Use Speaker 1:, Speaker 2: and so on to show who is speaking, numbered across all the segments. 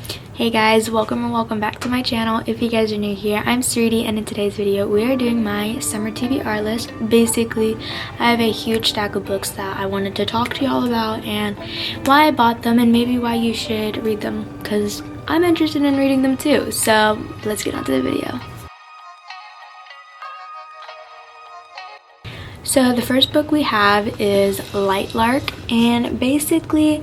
Speaker 1: Hey guys, welcome and welcome back to my channel. If you guys are new here, I'm Unsteady, and in today's video we are doing my summer TBR list. Basically, I have a huge stack of books that I wanted to talk to y'all about and why I bought them and maybe why you should read them, because I'm interested in reading them too. So let's get on to the video. So the first book we have is Lightlark, and basically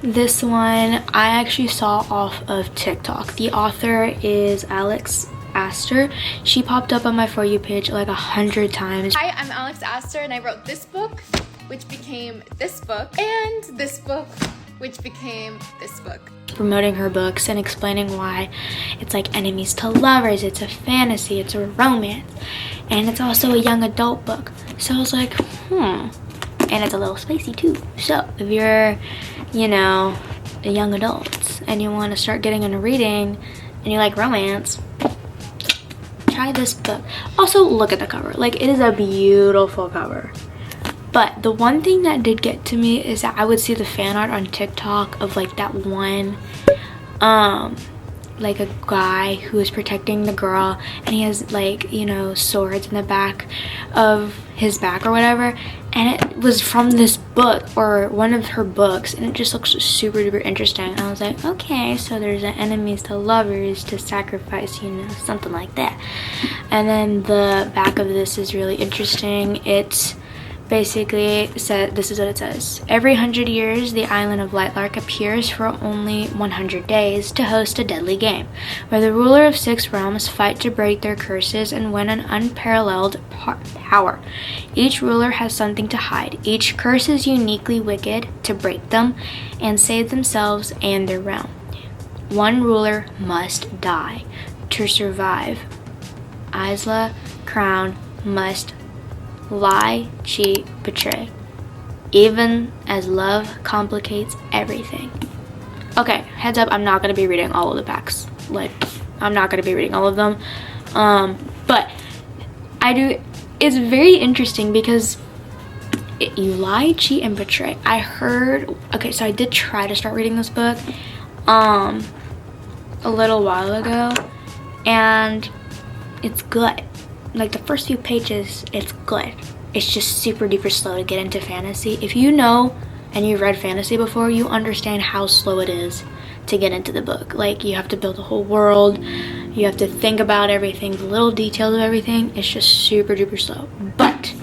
Speaker 1: this one I actually saw off of TikTok. The author is Aster. She popped up on my For You page like 100 times.
Speaker 2: Hi, I'm Aster, and I wrote this book, which became this book, and this book, which became this book.
Speaker 1: Promoting her books and explaining why it's like enemies to lovers, it's a fantasy, it's a romance, and it's also a young adult book. So I was like, and it's a little spicy too. So if you're, you know, a young adult and you want to start getting into reading and you like romance, try this book. Also, look at the cover. Like, it is a beautiful cover. But the one thing that did get to me is that I would see the fan art on TikTok of like that one like a guy who is protecting the girl, and he has like, you know, swords in the back of his back or whatever, and it was from this book or one of her books, and it just looks super duper interesting. And I was like, okay, so there's an enemies to lovers to sacrifice, you know, something like that. And then the back of this is really interesting. It's basically said, this is what it says: every 100 years the island of Lightlark appears for only 100 days to host a deadly game where the ruler of 6 realms fight to break their curses and win an unparalleled power. Each ruler has something to hide. Each curse is uniquely wicked to break them and save themselves and their realm. One ruler must die to survive. Isla crown must lie, cheat, betray, even as love complicates everything. Okay, heads up, I'm not going to be reading all of the packs. Like, I'm not going to be reading all of them. But I do, it's very interesting because you lie, cheat, and betray. I heard, okay, so I did try to start reading this book a little while ago, and it's good. Like, the first few pages, it's good. It's just super duper slow to get into fantasy. If you know and you've read fantasy before, you understand how slow it is to get into the book. Like, you have to build a whole world, you have to think about everything, the little details of everything. It's just super duper slow. But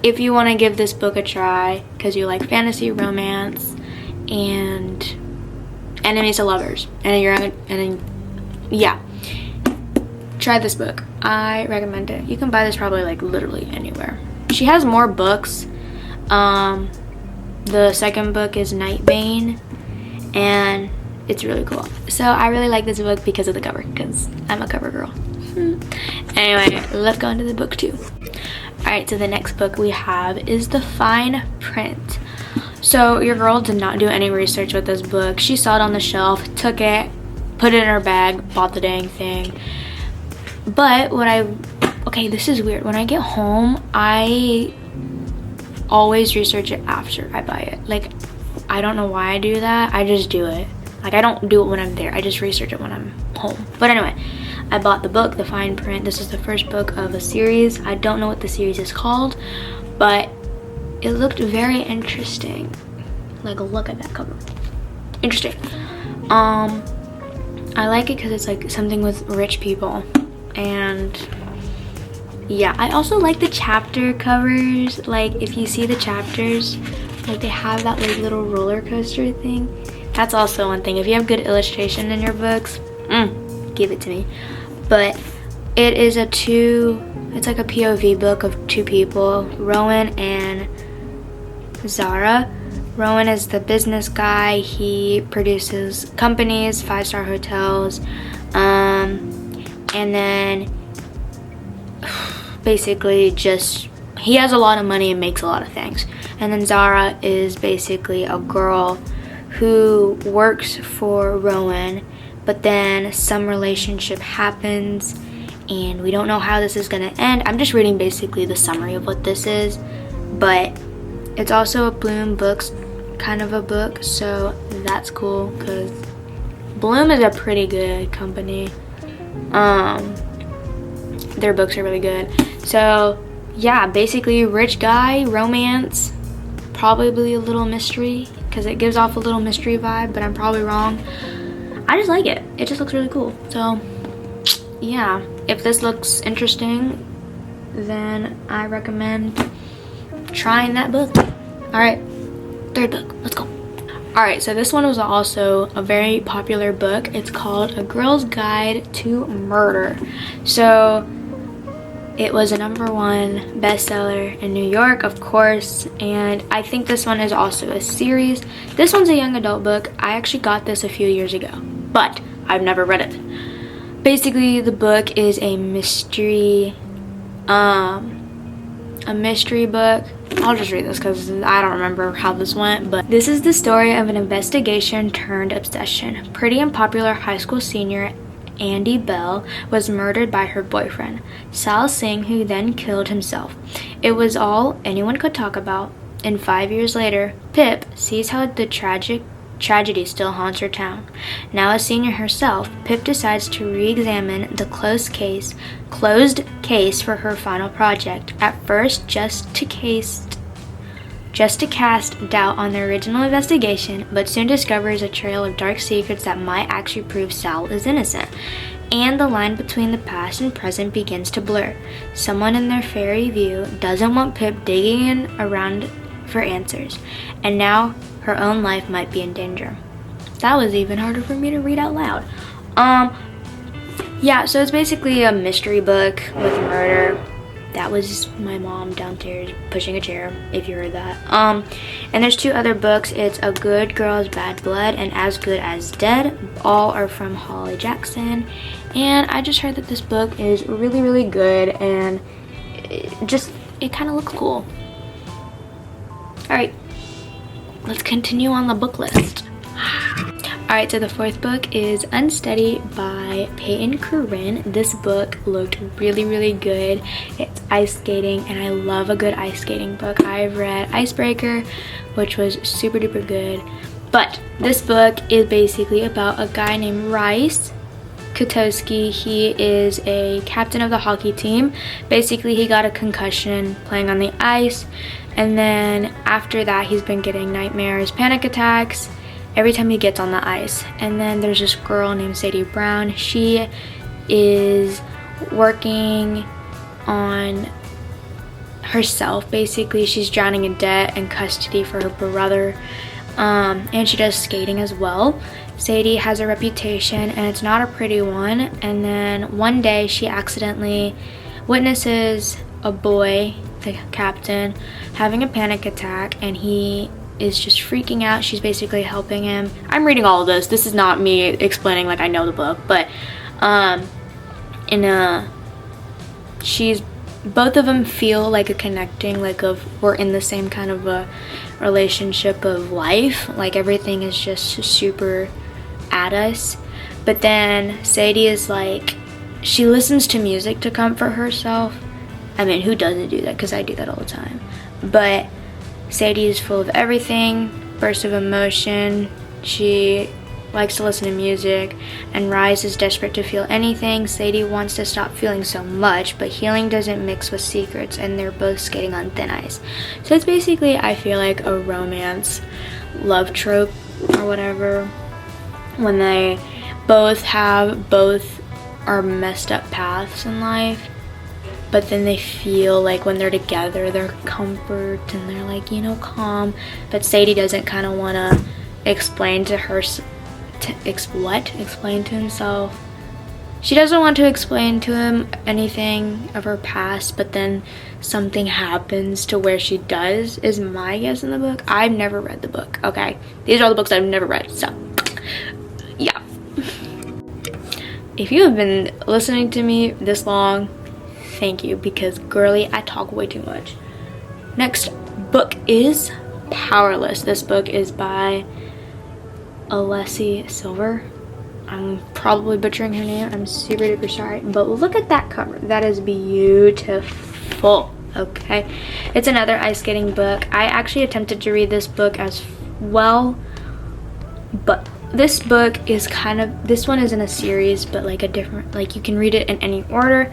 Speaker 1: if you want to give this book a try because you like fantasy, romance, and enemies to lovers, yeah, try this book. I recommend it. You can buy this probably like literally anywhere. She has more books. The second book is Nightbane, and it's really cool. So I really like this book because of the cover, because I'm a cover girl. Anyway, let's go into the book 2. Alright, so the next book we have is The Fine Print. So your girl did not do any research with this book. She saw it on the shelf, took it, put it in her bag, bought the dang thing. But okay, this is weird. When I get home, I always research it after I buy it. Like, I don't know why I do that. I just do it. Like, I don't do it when I'm there. I just research it when I'm home. But anyway, I bought the book, The Fine Print. This is the first book of a series. I don't know what the series is called, but it looked very interesting. Like, look at that cover. Interesting. I like it because it's like something with rich people. And yeah, I also like the chapter covers. Like, if you see the chapters, like, they have that like little roller coaster thing. That's also one thing. If you have good illustration in your books, give it to me. But it is it's like a POV book of 2 people, Rowan and Zara. Rowan is the business guy. He produces companies, 5-star hotels, and then basically just, he has a lot of money and makes a lot of things. And then Zara is basically a girl who works for Rowan, but then some relationship happens and we don't know how this is gonna end. I'm just reading basically the summary of what this is, but it's also a Bloom Books kind of a book, so that's cool because Bloom is a pretty good company. Their books are really good. So yeah, basically rich guy, romance, probably a little mystery, because it gives off a little mystery vibe, but I'm probably wrong. I just like it. It just looks really cool. So yeah, if this looks interesting, then I recommend trying that book. All right, third book, let's go. All right, so this one was also a very popular book. It's called A Girl's Guide to Murder. So it was a #1 bestseller in New York, of course, and I think this one is also a series. This one's a young adult book. I actually got this a few years ago, but I've never read it. Basically, the book is a mystery book. I'll just read this because I don't remember how this went, but this is the story of an investigation turned obsession. Pretty and popular high school senior Andy Bell was murdered by her boyfriend, Sal Singh, who then killed himself. It was all anyone could talk about, and 5 years later, Pip sees how the tragedy still haunts her town. Now a senior herself, Pip decides to re-examine the closed case for her final project, at first just to cast doubt on the original investigation, but soon discovers a trail of dark secrets that might actually prove Sal is innocent. And the line between the past and present begins to blur. Someone in their fairy view doesn't want Pip digging around for answers, and now her own life might be in danger. That was even harder for me to read out loud. Yeah, so it's basically a mystery book with murder. That was my mom downstairs pushing a chair, if you heard that. And there's 2 other books. It's A Good Girl's Bad Blood and As Good as Dead. All are from Holly Jackson. And I just heard that this book is really, really good, and it kind of looks cool. Alright, let's continue on the book list. Alright, so the 4th book is Unsteady by Peyton Corinne. This book looked really, really good. It's ice skating, and I love a good ice skating book. I've read Icebreaker, which was super duper good. But this book is basically about a guy named Rice Kotowski. He is a captain of the hockey team. Basically, he got a concussion playing on the ice, and then after that, he's been getting nightmares, panic attacks, every time he gets on the ice. And then there's this girl named Sadie Brown. She is working on herself. Basically, she's drowning in debt and custody for her brother, and she does skating as well. Sadie has a reputation, and it's not a pretty one. And then one day she accidentally witnesses a boy, the captain, having a panic attack, and he is just freaking out. She's basically helping him. I'm reading all of this. This is not me explaining like I know the book, but both of them feel like a connecting, like we're in the same kind of a relationship of life. Like everything is just super at us. But then Sadie is like, she listens to music to comfort herself. I mean, who doesn't do that? Because I do that all the time. But Sadie is full of everything, bursts of emotion. She likes to listen to music, and Rise is desperate to feel anything. Sadie wants to stop feeling so much, but healing doesn't mix with secrets, and they're both skating on thin ice. So it's basically, I feel like, a romance love trope or whatever, when they both are messed up paths in life, but then they feel like when they're together, they're comfort and they're like, calm. But Sadie doesn't kind of want to explain to himself. She doesn't want to explain to him anything of her past, but then something happens to where she does, is my guess in the book. I've never read the book, okay? These are all the books I've never read, so yeah. If you have been listening to me this long, thank you, because girly, I talk way too much. Next book is Powerless. This book is by Elsie Silver. I'm probably butchering her name. I'm super duper sorry, but look at that cover. That is beautiful. Okay, it's another ice skating book. I actually attempted to read this book as well, but this book is this one is in a series, but like a different, like you can read it in any order,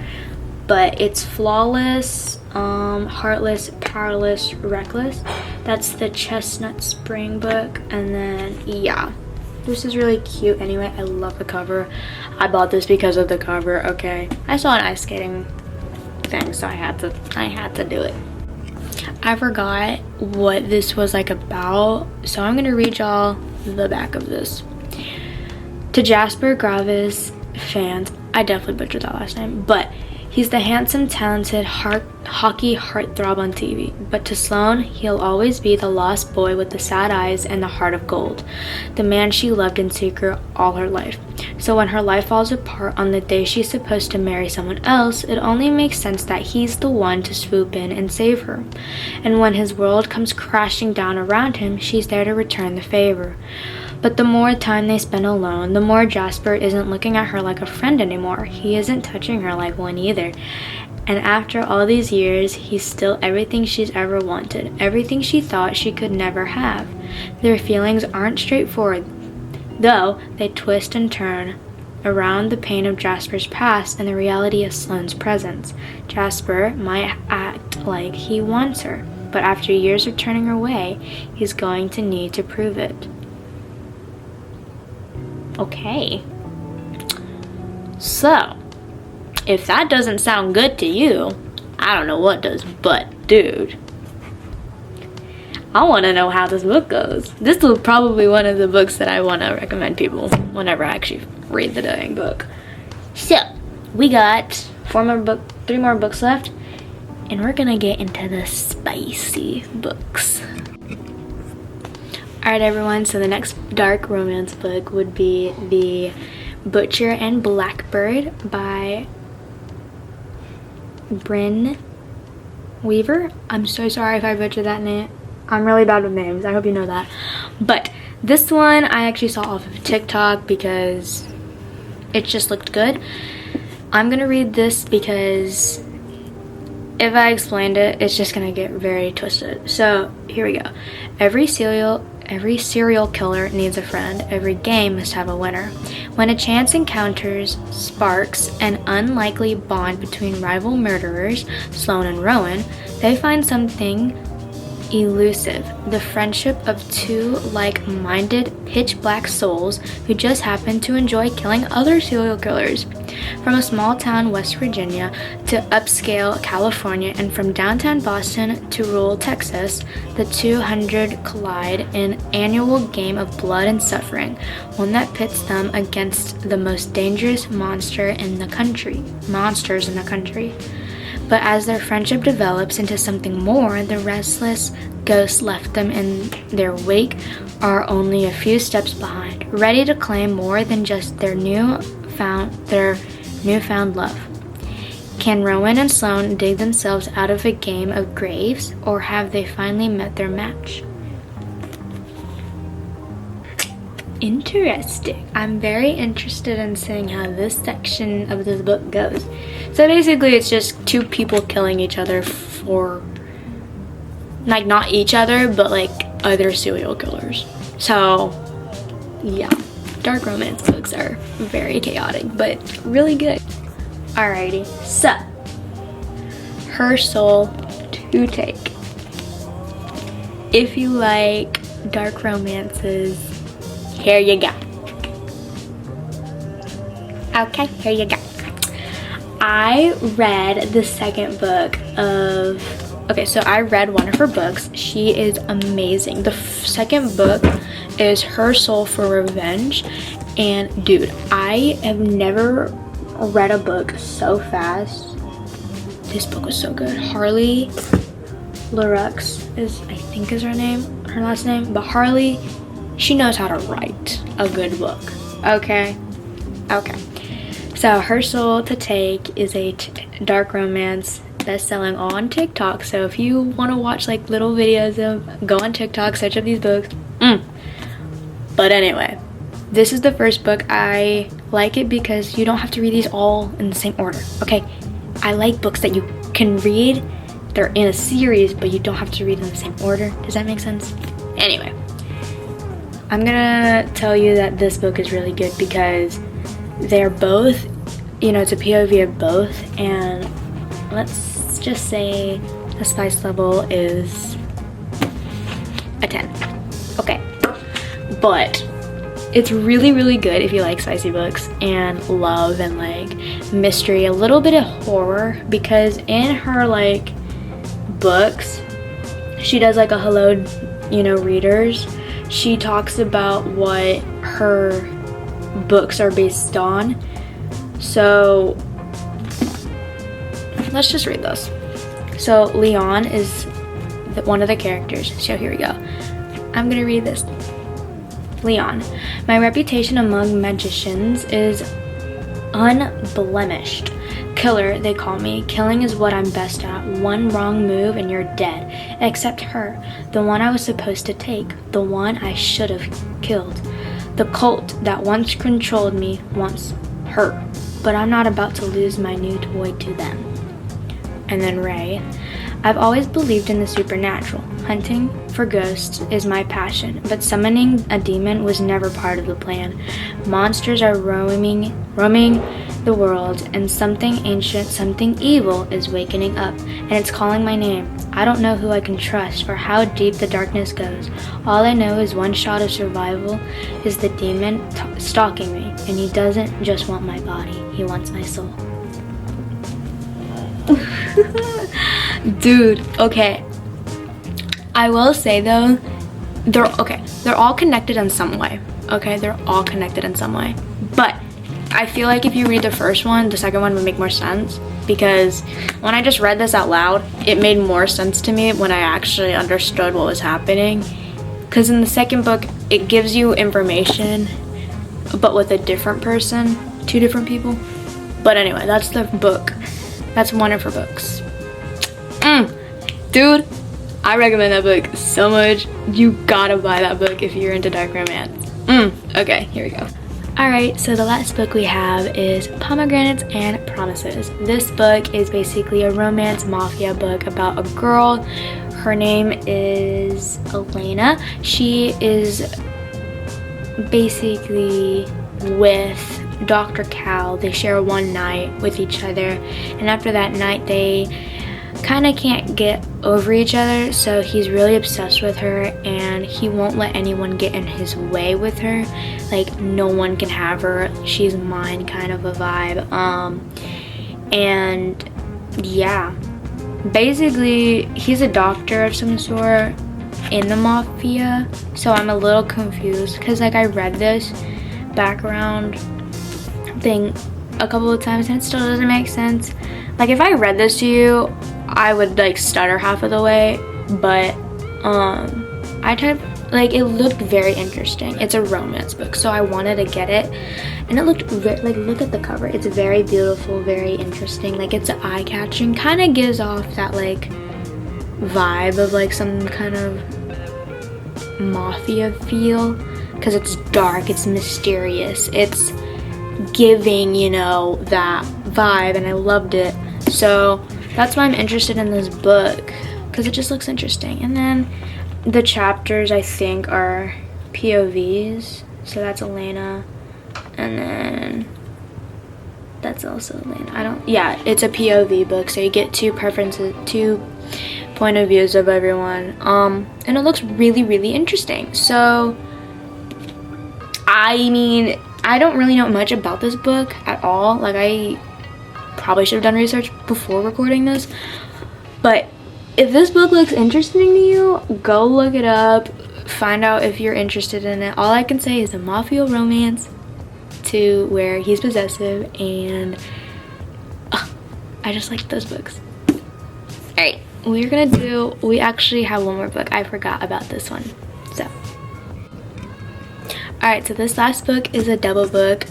Speaker 1: but it's Flawless, Heartless, Powerless, Reckless. That's the Chestnut Spring book. And then yeah, this is really cute. Anyway, I love the cover. I bought this because of the cover. Okay, I saw an ice skating thing, so I had to do it. I forgot what this was like about, so I'm gonna read y'all the back of this. To Jasper Graves fans, I definitely butchered that last name, but he's the handsome, talented hockey heartthrob on TV. But to Sloane, he'll always be the lost boy with the sad eyes and the heart of gold, the man she loved in secret all her life. So when her life falls apart on the day she's supposed to marry someone else, it only makes sense that he's the one to swoop in and save her. And when his world comes crashing down around him, she's there to return the favor. But the more time they spend alone, the more Jasper isn't looking at her like a friend anymore. He isn't touching her like one either. And after all these years, he's still everything she's ever wanted, everything she thought she could never have. Their feelings aren't straightforward, though they twist and turn around the pain of Jasper's past and the reality of Sloane's presence. Jasper might act like he wants her, but after years of turning her away, he's going to need to prove it. Okay, so if that doesn't sound good to you, I don't know what does. But dude, I want to know how this book goes. This is probably one of the books that I want to recommend people whenever I actually read the dang book. So we got 3 more books left, and we're gonna get into the spicy books. Alright everyone, so the next dark romance book would be the Butcher and Blackbird by Brynne Weaver. I'm so sorry if I butchered that name. I'm really bad with names, I hope you know that. But this one I actually saw off of TikTok because it just looked good. I'm gonna read this because if I explained it, it's just gonna get very twisted. So here we go. Every serial killer needs a friend. Every game must have a winner. When a chance encounters sparks an unlikely bond between rival murderers, Sloane and Rowan, they find something elusive, the friendship of 2 like-minded, pitch-black souls who just happen to enjoy killing other serial killers. From a small town West Virginia to upscale California, and from downtown Boston to rural Texas, the 200 collide in an annual game of blood and suffering, one that pits them against the most dangerous monsters in the country. But as their friendship develops into something more, the restless ghosts left them in their wake are only a few steps behind, ready to claim more than just their newfound love. Can Rowan and Sloane dig themselves out of a game of graves, or have they finally met their match? Interesting. I'm very interested in seeing how this section of this book goes. So basically it's just 2 people killing each other for, like, not each other, but like other serial killers. So yeah, dark romance books are very chaotic, but really good. Alrighty, so Her Soul to Take. If you like dark romances, here you go. Okay, here you go. I read the second book of... Okay, so I read one of her books. She is amazing. The second book is Her Soul for Revenge. And dude, I have never read a book so fast. This book was so good. Harley Laroux is, I think is her last name. But Harley, she knows how to write a good book. Okay. So Her Soul to Take is a dark romance that's selling on TikTok. So if you want to watch like little videos of, go on TikTok, search up these books. But anyway, this is the first book. I like it because you don't have to read these all in the same order. Okay, I like books that you can read. They're in a series, but you don't have to read in the same order. Does that make sense? Anyway, I'm gonna tell you that this book is really good because they're both, you know, it's a POV of both, and let's just say the spice level is a 10. Okay, but it's really, really good if you like spicy books and love and like mystery, a little bit of horror, because in her like books, she does like a hello, you know, readers. She talks about what her books are based on. So let's just read those. So Leon is one of the characters. So here we go. I'm gonna read this. Leon. My reputation among magicians is unblemished. Killer, they call me. Killing is what I'm best at. One wrong move and you're dead. Except her, the one I was supposed to take, the one I should have killed. The cult that once controlled me wants her, but I'm not about to lose my new toy to them. And then Ray. I've always believed in the supernatural. Hunting for ghosts is my passion, but summoning a demon was never part of the plan. Monsters are roaming the world, and something ancient, something evil is wakening up, and it's calling my name. I don't know who I can trust or how deep the darkness goes. All I know is one shot of survival is the demon stalking me, and he doesn't just want my body, he wants my soul. Dude, okay. I will say though, they're all connected in some way. Okay, they're all connected in some way. But I feel like if you read the first one, the second one would make more sense, because when I just read this out loud, it made more sense to me when I actually understood what was happening. Because in the second book, it gives you information, but with a different person, two different people. But anyway, that's the book. That's one of her books. Dude, I recommend that book so much. You gotta buy that book if you're into dark romance. Okay, here we go. Alright, so the last book we have is Pomegranates and Promises. This book is basically a romance mafia book about a girl. Her name is Elena. She is basically with Dr. Cal. They share one night with each other, and after that night they kind of can't get over each other, so he's really obsessed with her and he won't let anyone get in his way with her. Like, no one can have her, she's mine kind of a vibe. And yeah, basically he's a doctor of some sort in the mafia, so I'm a little confused because like I read this background thing a couple of times and it still doesn't make sense. Like, if I read this to you, I would like stutter half of the way, but it looked very interesting. It's a romance book, so I wanted to get it, and it looked like, look at the cover, it's very beautiful, very interesting, like it's eye-catching, kind of gives off that like vibe of like some kind of mafia feel, because it's dark, it's mysterious, it's giving, you know, that vibe, and I loved it. So that's why I'm interested in this book, because it just looks interesting. And then the chapters, I think, are POVs. So that's Elena, and then that's also Elena. It's a POV book, so you get two point of views of everyone. And it looks really, really interesting. So, I mean, I don't really know much about this book at all. Like, I probably should have done research before recording this, but if this book looks interesting to you, go look it up, find out if you're interested in it. All I can say is a mafia romance to where he's possessive, and I just like those books. Alright, we actually have one more book. I forgot about this one. So alright, so this last book is a double book.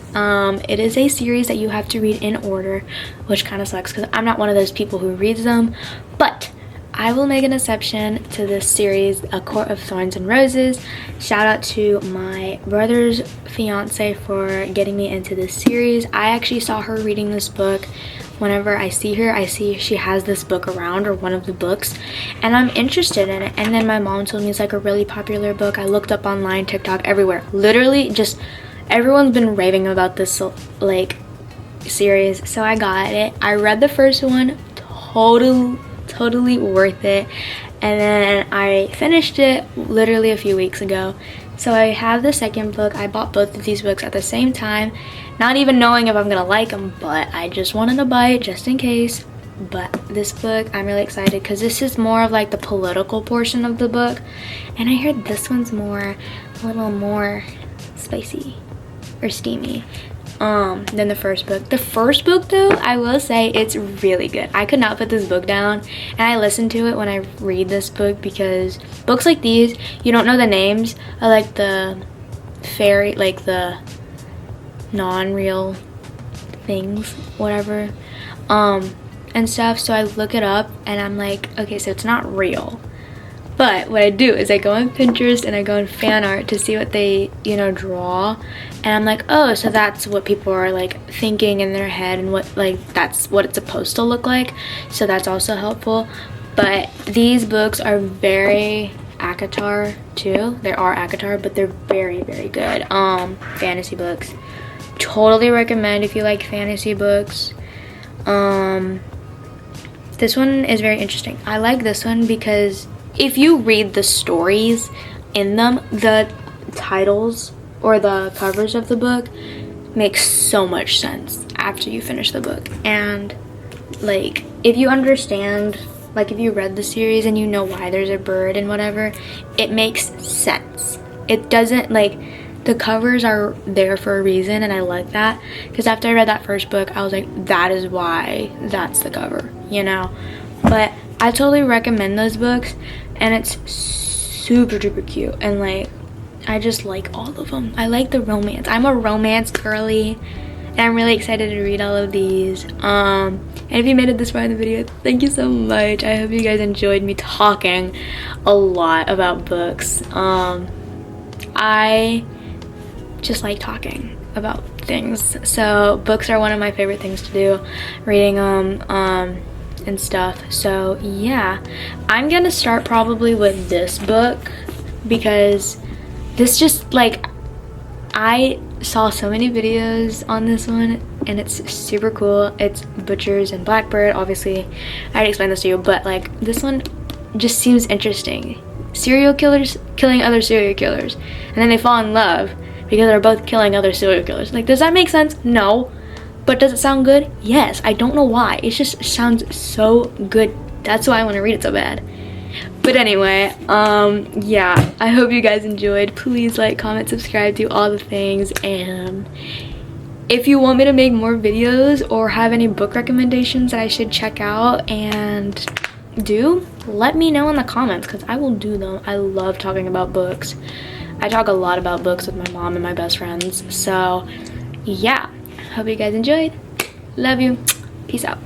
Speaker 1: It is a series that you have to read in order, which kind of sucks because I'm not one of those people who reads them, but I will make an exception to this series, A Court of Thorns and Roses. Shout out to my brother's fiance for getting me into this series. I actually saw her reading this book whenever I see her, I see she has this book around, or one of the books, and I'm interested in it. And then my mom told me it's like a really popular book. I looked up online, TikTok, everywhere. Literally just everyone's been raving about this like series, so I got it. I read the first one, totally worth it, and then I finished it literally a few weeks ago. So I have the second book. I bought both of these books at the same time, not even knowing if I'm gonna like them, but I just wanted to buy it just in case. But this book, I'm really excited because this is more of like the political portion of the book, and I heard this one's a little more spicy or steamy than the first book. The first book though, I will say it's really good. I could not put this book down, and I listen to it when I read this book, because books like these, you don't know the names of like the fairy, like the non-real things, whatever, and stuff. So I look it up and I'm like, okay, so it's not real. But what I do is I go on Pinterest and I go on fan art to see what they, you know, draw. And I'm like, oh, so that's what people are like thinking in their head, and what, like, that's what it's supposed to look like. So that's also helpful. But these books are very ACOTAR too. They are ACOTAR, but they're very good. Fantasy books. Totally recommend if you like fantasy books. This one is very interesting. I like this one because if you read the stories in them, the titles or the covers of the book make so much sense after you finish the book. And like, if you understand, like if you read the series and you know why there's a bird and whatever, it makes sense. It doesn't, like, the covers are there for a reason, and I like that, because after I read that first book, I was like, that is why that's the cover, you know. But I totally recommend those books, and it's super duper cute, and like, I just like all of them. I like the romance. I'm a romance girly, and I'm really excited to read all of these. And if you made it this far in the video, thank you so much. I hope you guys enjoyed me talking a lot about books. I just like talking about things, so books are one of my favorite things to do, reading them and stuff. So yeah, I'm gonna start probably with this book, because this just, like, I saw so many videos on this one and it's super cool. It's Butchers and Blackbird. Obviously I already explained this to you, but like, this one just seems interesting. Serial killers killing other serial killers, and then they fall in love because they're both killing other serial killers. Like, does that make sense? No. But does it sound good? Yes. I don't know why. It just sounds so good. That's why I want to read it so bad. But anyway, yeah, I hope you guys enjoyed. Please like, comment, subscribe, do all the things. And if you want me to make more videos or have any book recommendations that I should check out and do, let me know in the comments, because I will do them. I love talking about books. I talk a lot about books with my mom and my best friends. So yeah, hope you guys enjoyed. Love you. Peace out.